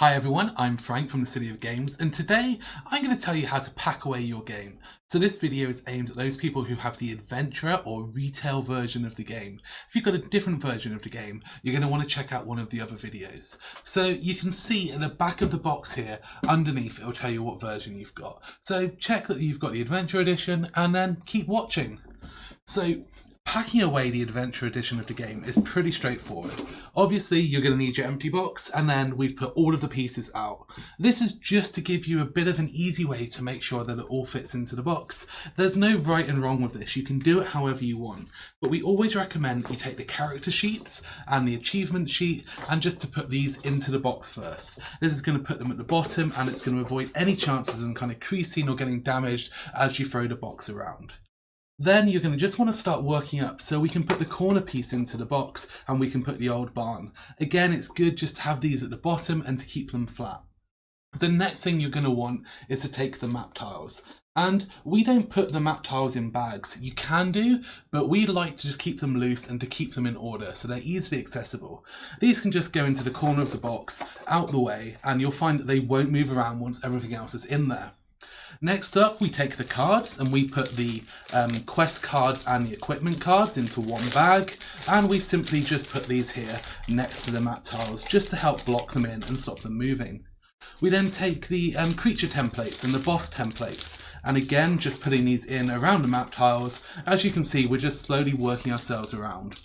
Hi everyone, I'm Frank from the City of Games, and today I'm going to tell you how to pack away your game. So this video is aimed at those people who have the adventurer or retail version of the game. If you've got a different version of the game, you're going to want to check out one of the other videos. So you can see in the back of the box here, underneath it will tell you what version you've got. So check that you've got the adventure edition and then keep watching. So packing away the Adventure Edition of the game is pretty straightforward. Obviously, you're going to need your empty box, and then we've put all of the pieces out. This is just to give you a bit of an easy way to make sure that it all fits into the box. There's no right and wrong with this. You can do it however you want. But we always recommend you take the character sheets and the achievement sheet and just to put these into the box first. This is going to put them at the bottom, and it's going to avoid any chances of them kind of creasing or getting damaged as you throw the box around. Then you're going to just want to start working up, so we can put the corner piece into the box and we can put the old barn. Again, it's good just to have these at the bottom and to keep them flat. The next thing you're going to want is to take the map tiles. And we don't put the map tiles in bags. You can do, but we like to just keep them loose and to keep them in order so they're easily accessible. These can just go into the corner of the box, out the way, and you'll find that they won't move around once everything else is in there. Next up, we take the cards and we put the quest cards and the equipment cards into one bag, and we simply just put these here next to the map tiles just to help block them in and stop them moving. We then take the creature templates and the boss templates, and again just putting these in around the map tiles. As you can see, we're just slowly working ourselves around.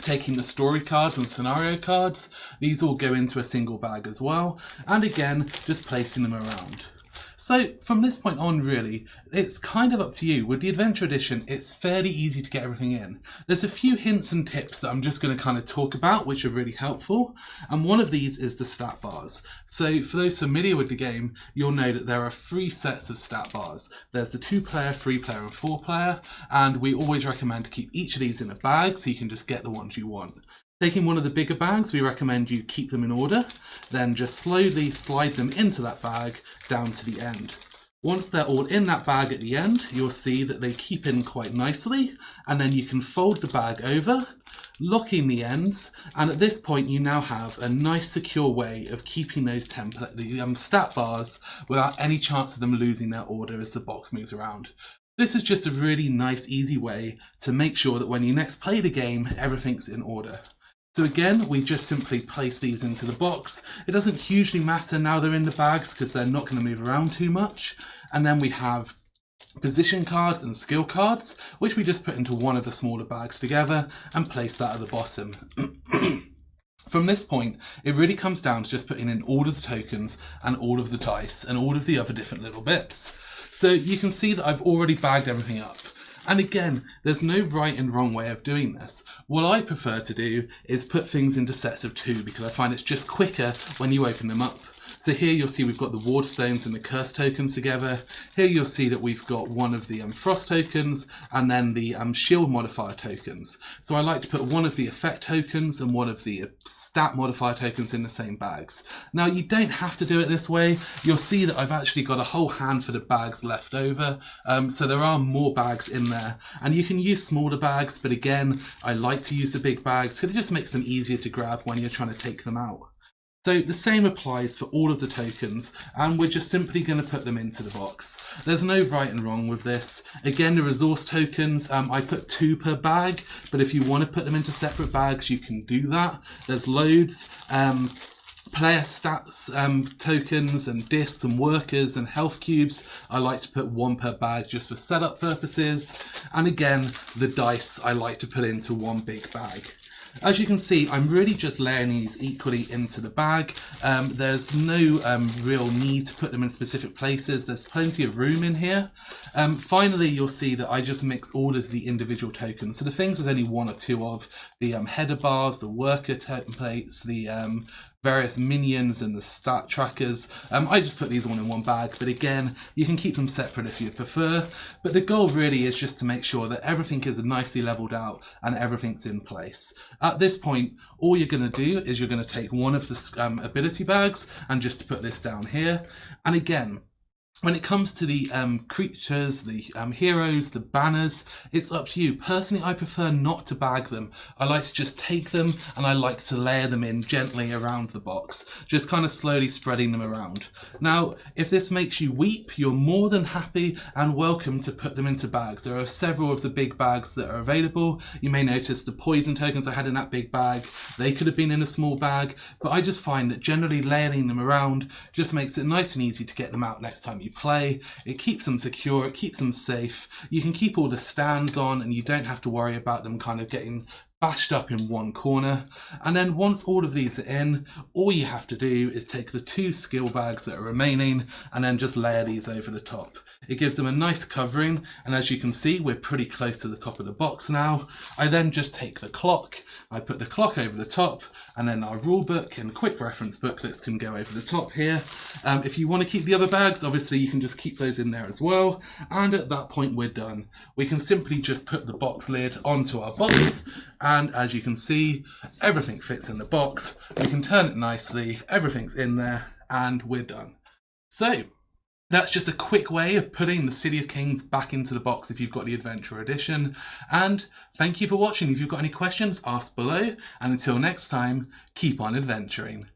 Taking the story cards and scenario cards, these all go into a single bag as well, and again just placing them around. So from this point on, really, it's kind of up to you. With the Adventure Edition, it's fairly easy to get everything in. There's a few hints and tips that I'm just going to kind of talk about, which are really helpful. And one of these is the stat bars. So for those familiar with the game, you'll know that there are 3 sets of stat bars. There's the 2-player, 3-player, and 4-player. And we always recommend to keep each of these in a bag so you can just get the ones you want. Taking one of the bigger bags, we recommend you keep them in order, then just slowly slide them into that bag down to the end. Once they're all in that bag at the end, you'll see that they keep in quite nicely, and then you can fold the bag over, locking the ends, and at this point you now have a nice secure way of keeping those stat bars without any chance of them losing their order as the box moves around. This is just a really nice, easy way to make sure that when you next play the game, everything's in order. So again, we just simply place these into the box. It doesn't hugely matter now they're in the bags because they're not going to move around too much. And then we have position cards and skill cards, which we just put into one of the smaller bags together and place that at the bottom. From this point, it really comes down to just putting in all of the tokens and all of the dice and all of the other different little bits. So you can see that I've already bagged everything up. And again, there's no right and wrong way of doing this. What I prefer to do is put things into sets of 2 because I find it's just quicker when you open them up. So here you'll see we've got the ward stones and the curse tokens together. Here you'll see that we've got one of the frost tokens and then the shield modifier tokens. So I like to put one of the effect tokens and one of the stat modifier tokens in the same bags. Now you don't have to do it this way. You'll see that I've actually got a whole handful of bags left over. So there are more bags in there, and you can use smaller bags, but again, I like to use the big bags because it just makes them easier to grab when you're trying to take them out. So the same applies for all of the tokens, and we're just simply going to put them into the box. There's no right and wrong with this. Again, the resource tokens, I put 2 per bag, but if you want to put them into separate bags, you can do that. There's loads. Player stats tokens and discs and workers and health cubes, I like to put 1 per bag just for setup purposes. And again, the dice I like to put into one big bag. As you can see, I'm really just layering these equally into the bag. There's no real need to put them in specific places. There's plenty of room in here. Finally, you'll see that I just mix all of the individual tokens. So the things there's only 1 or 2 of, the header bars, the worker templates, the various minions and the stat trackers. I just put these all in one bag, but again, you can keep them separate if you prefer. But the goal really is just to make sure that everything is nicely leveled out and everything's in place. At this point, all you're going to do is you're going to take one of the ability bags and just put this down here. And again, When it comes to the creatures, the heroes, the banners, it's up to you. Personally, I prefer not to bag them. I like to just take them and I like to layer them in gently around the box, just kind of slowly spreading them around. Now, if this makes you weep, you're more than happy and welcome to put them into bags. There are several of the big bags that are available. You may notice the poison tokens I had in that big bag. They could have been in a small bag, but I just find that generally layering them around just makes it nice and easy to get them out next time you play. It keeps them secure, it keeps them safe. You can keep all the stands on and you don't have to worry about them kind of getting bashed up in one corner. And then once all of these are in, all you have to do is take the 2 skill bags that are remaining and then just layer these over the top. It gives them a nice covering, and as you can see, we're pretty close to the top of the box now. I then just take the clock, I put the clock over the top, and then our rule book and quick reference booklets can go over the top here. If you want to keep the other bags, obviously you can just keep those in there as well, and at that point we're done. We can simply just put the box lid onto our box, and as you can see, everything fits in the box. We can turn it nicely, everything's in there, and we're done. So that's just a quick way of putting the City of Kings back into the box if you've got the Adventure Edition. And thank you for watching. If you've got any questions, ask below. And until next time, keep on adventuring.